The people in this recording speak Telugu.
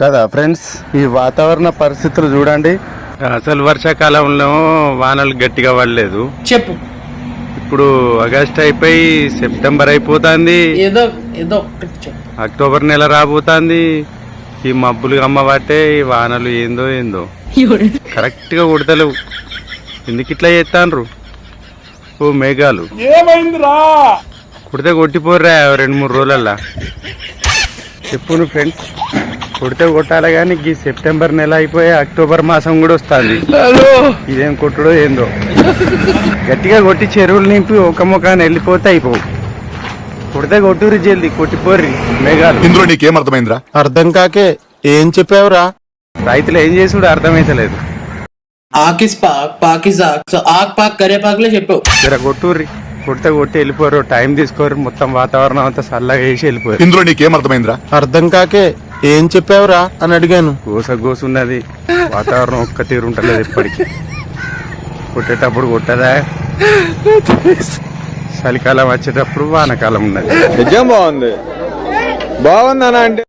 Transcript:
కదా ఫ్రెండ్స్, ఈ వాతావరణ పరిస్థితులు చూడండి. అసలు వర్షాకాలంలో వానలు గట్టిగా పడలేదు. చెప్పు. ఇప్పుడు ఆగస్ట్ అయిపోయి సెప్టెంబర్ అయిపోతుంది, ఏదో ఏదో ఒకటి చెప్పు. అక్టోబర్ నెల రాబోతుంది. ఈ మబ్బులు అమ్మబట్టే ఈ వానలు ఏందో ఏందో కరెక్ట్ గా కొడతలేవు. ఎందుకు ఇట్లా చేస్తాన్రు? ఓ మేఘాలు ఏమైందిరా? కుడితే కొట్టిపోర్రా 2-3 రోజులల్లా. చెప్పు నువ్వు ఫ్రెండ్స్, కొడితే కొట్టాలి కానీ ఈ సెప్టెంబర్ నెల అయిపోయి అక్టోబర్ మాసం కూడా వస్తుంది. ఇదేం కొట్టుడో ఏందో. గట్టిగా కొట్టి చెరువులు నింపి ఒక ముఖాన్ని వెళ్ళిపోతే అయిపోవు. కొడితే కొట్టురి జల్ది, కొట్టిపోర్రి మేఘాలు. ఇందులో నీకేం అర్థమైందిరా? అర్థం కాకే ఏం చెప్పావురా? రైతులు ఏం చేసుడు అర్థమైతలేదు. ఆకిస్ పాక్ పాకిస్ ఆక్, సో ఆక్ పాక్ కరే పాక్లే చెప్పావు. జర కొట్టుర్రి, కొడితే కొట్టి వెళ్ళిపోరు. టైం తీసుకోరు, మొత్తం వాతావరణం అంతా చల్లగా వేసి వెళ్ళిపోరు. ఇందులో నీకేం అర్థమైందిరా? అర్థం కాకే ఏం చెప్పావురా అని అడిగాను. గోసున్నది. వాతావరణం ఒక్క తీరు ఉంటలేదు ఎప్పటికీ. కొట్టేటప్పుడు కొట్టదా, చలికాలం వచ్చేటప్పుడు వానకాలం ఉన్నది. నిజం బాగుంది, బాగుంది అన్న అంటే